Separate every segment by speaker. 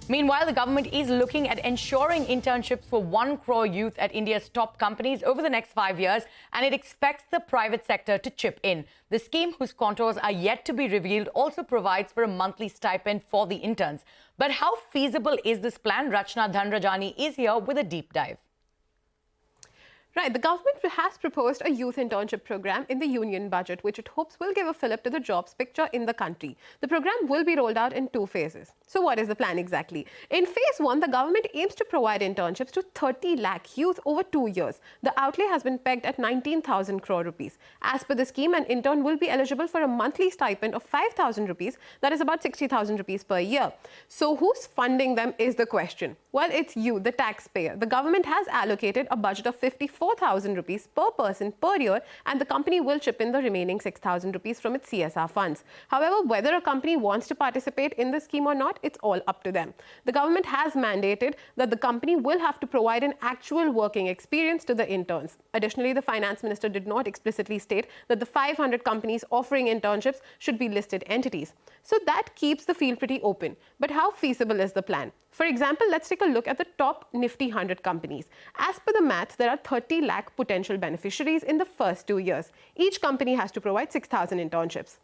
Speaker 1: Meanwhile, the government is looking at ensuring internships for 1 crore youth at India's top companies over the next 5 years, and it expects the private sector to chip in. The scheme, whose contours are yet to be revealed, also provides for a monthly stipend for the interns. But how feasible is this plan? Rachna Dhanrajani is here with a deep dive.
Speaker 2: Right, the government has proposed a youth internship program in the union budget, which it hopes will give a fillip to the jobs picture in the country. The program will be rolled out in 2 phases. So what is the plan exactly? In phase 1, the government aims to provide internships to 30 lakh youth over 2 years. The outlay has been pegged at 19,000 crore rupees. As per the scheme, an intern will be eligible for a monthly stipend of 5,000 rupees, that is about 60,000 rupees per year. So who's funding them is the question. Well, it's you, the taxpayer. The government has allocated a budget of 54,000 rupees per person per year, and the company will chip in the remaining 6,000 rupees from its CSR funds. However, whether a company wants to participate in the scheme or not, it's all up to them. The government has mandated that the company will have to provide an actual working experience to the interns. Additionally, the finance minister did not explicitly state that the 500 companies offering internships should be listed entities. So that keeps the field pretty open. But how feasible is the plan? For example, let's take a look at the top Nifty 100 companies. As per the maths, there are 30 lakh potential beneficiaries in the first 2 years. Each company has to provide 6,000 internships.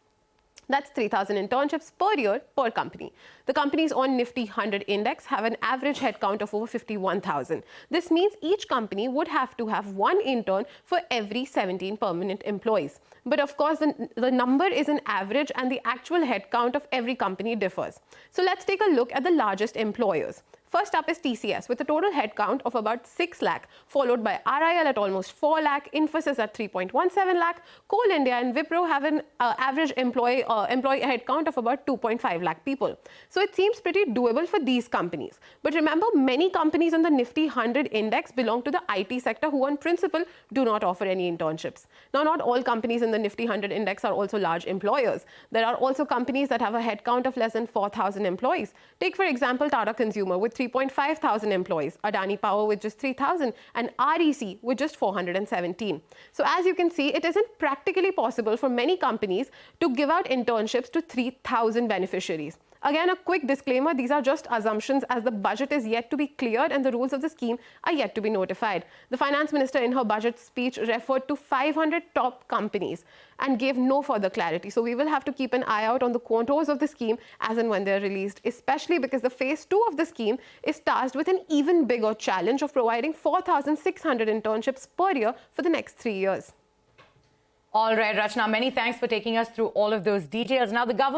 Speaker 2: That's 3,000 internships per year per company. The companies on Nifty 100 index have an average headcount of over 51,000. This means each company would have to have 1 intern for every 17 permanent employees. But of course, the number is an average and the actual headcount of every company differs. So let's take a look at the largest employers. First up is TCS with a total headcount of about 6 lakh, followed by RIL at almost 4 lakh, Infosys at 3.17 lakh, Coal India and Wipro have an average employee headcount of about 2.5 lakh people. So it seems pretty doable for these companies. But remember, many companies on the Nifty 100 index belong to the IT sector who on principle do not offer any internships. Now, not all companies in the Nifty 100 index are also large employers. There are also companies that have a headcount of less than 4,000 employees. Take, for example, Tata Consumer with 3.5 thousand employees, Adani Power with just 3,000, and REC with just 417. So as you can see, it isn't practically possible for many companies to give out internships to 3,000 beneficiaries. Again, a quick disclaimer, these are just assumptions as the budget is yet to be cleared and the rules of the scheme are yet to be notified. The finance minister in her budget speech referred to 500 top companies and gave no further clarity. So we will have to keep an eye out on the contours of the scheme as and when they're released, especially because the phase 2 of the scheme is tasked with an even bigger challenge of providing 4,600 internships per year for the next 3 years.
Speaker 1: All right, Rachna, many thanks for taking us through all of those details. Now, the government